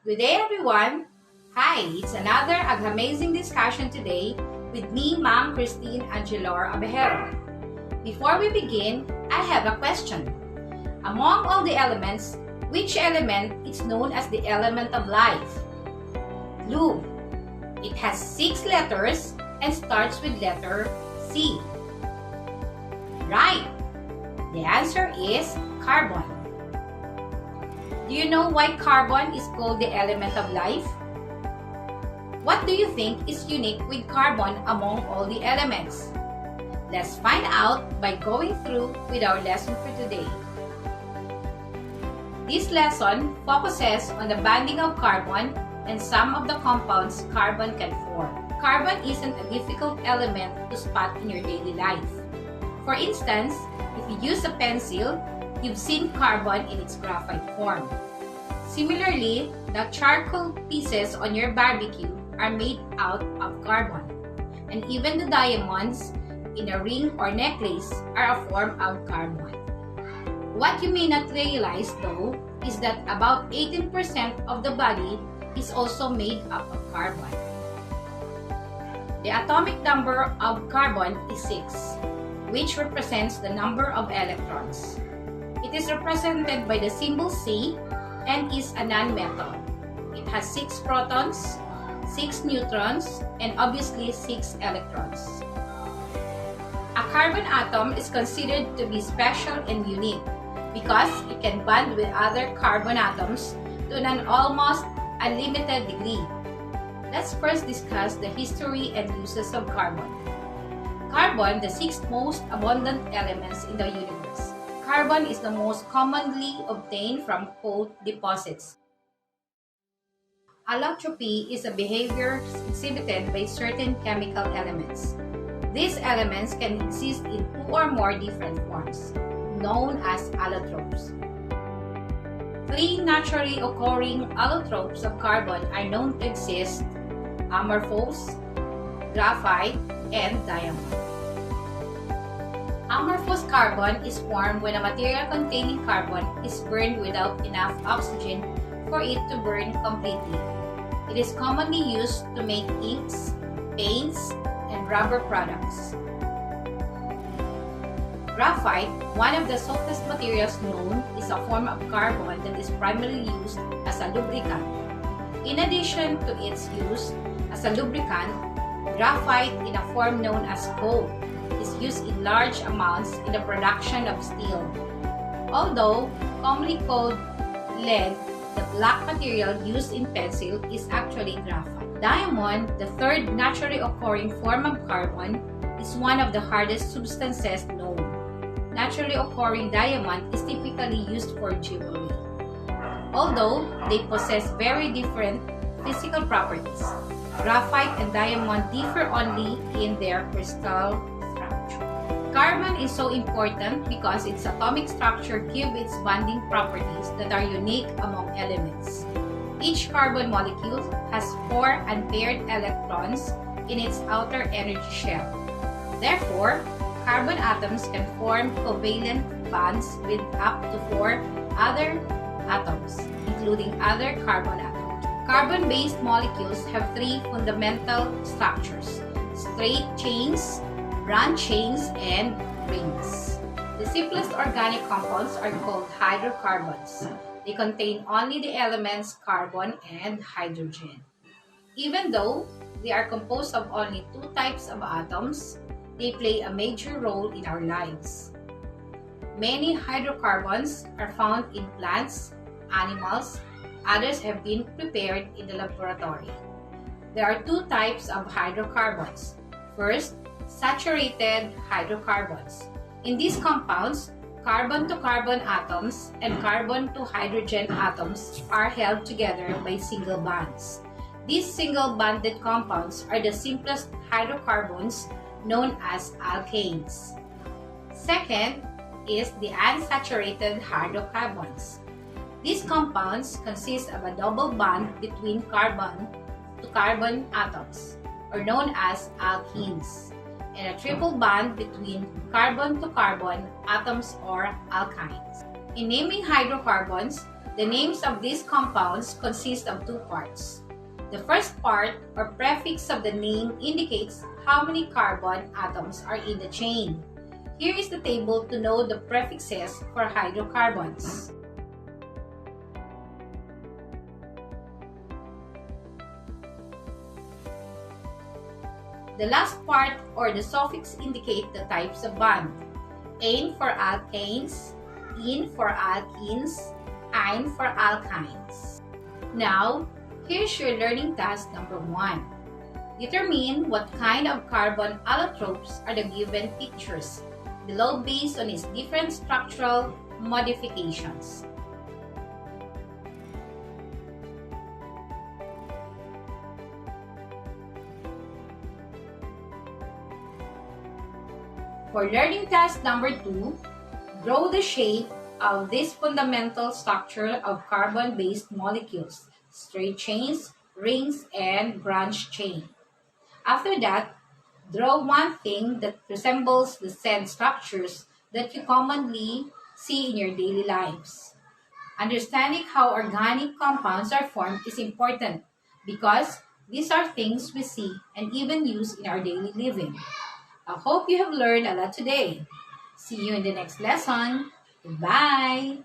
Good day, everyone! Hi, it's another amazing discussion today with me, Ma'am Christine Angelor Abejero. Before we begin, I have a question. Among all the elements, which element is known as the element of life? Blue. It has 6 letters and starts with letter C. Right. The answer is carbon. Do you know why carbon is called the element of life? What do you think is unique with carbon among all the elements? Let's find out by going through with our lesson for today. This lesson focuses on the bonding of carbon and some of the compounds carbon can form. Carbon isn't a difficult element to spot in your daily life. For instance, if you use a pencil, you've seen carbon in its graphite form. Similarly, the charcoal pieces on your barbecue are made out of carbon. And even the diamonds in a ring or necklace are a form of carbon. What you may not realize though is that about 18% of the body is also made up of carbon. The atomic number of carbon is 6, which represents the number of electrons. It is represented by the symbol C and is a non-metal. It has 6 protons, 6 neutrons, and obviously 6 electrons. A carbon atom is considered to be special and unique because it can bond with other carbon atoms to an almost unlimited degree. Let's first discuss the history and uses of carbon. Carbon, the 6th most abundant elements in the universe. Carbon is the most commonly obtained from coal deposits. Allotropy is a behavior exhibited by certain chemical elements. These elements can exist in 2 or more different forms, known as allotropes. 3 naturally occurring allotropes of carbon are known to exist: amorphous, graphite, and diamond. Amorphous carbon is formed when a material containing carbon is burned without enough oxygen for it to burn completely. It is commonly used to make inks, paints, and rubber products. Graphite, one of the softest materials known, is a form of carbon that is primarily used as a lubricant. In addition to its use as a lubricant, graphite in a form known as coke is used in large amounts in the production of steel. Although commonly called lead, the black material used in pencil is actually graphite. Diamond, the 3rd naturally occurring form of carbon, is one of the hardest substances known. Naturally occurring diamond is typically used for jewelry. Although they possess very different physical properties, graphite and diamond differ only in their crystal structure. Carbon is so important because its atomic structure gives its bonding properties that are unique among elements. Each carbon molecule has 4 unpaired electrons in its outer energy shell. Therefore, carbon atoms can form covalent bonds with up to 4 other atoms, including other carbon atoms. Carbon-based molecules have 3 fundamental structures: straight chains, branch chains, and rings. The simplest organic compounds are called hydrocarbons. They contain only the elements carbon and hydrogen. Even though they are composed of only 2 types of atoms, they play a major role in our lives. Many hydrocarbons are found in plants, animals. Others have been prepared in the laboratory. There are 2 types of hydrocarbons. First, saturated hydrocarbons. In these compounds, carbon-to-carbon atoms and carbon-to-hydrogen atoms are held together by single bonds. These single-bonded compounds are the simplest hydrocarbons, known as alkanes. Second is the unsaturated hydrocarbons. These compounds consist of a double bond between carbon-to-carbon atoms, or known as alkenes, and a triple bond between carbon-to-carbon atoms, or alkynes. In naming hydrocarbons, The names of these compounds consist of two parts. The first part or prefix of the name indicates how many carbon atoms are in the chain. Here is the table to know the prefixes for hydrocarbons. The last part or the suffix indicate the types of bond. Ane for alkanes, ene for alkenes, ine for alkynes. Now, here's your learning task number 1. Determine what kind of carbon allotropes are the given pictures below based on its different structural modifications. For learning task number 2, draw the shape of this fundamental structure of carbon-based molecules, straight chains, rings, and branch chain. After that, draw one thing that resembles the said structures that you commonly see in your daily lives. Understanding how organic compounds are formed is important because these are things we see and even use in our daily living. I hope you have learned a lot today. See you in the next lesson. Goodbye!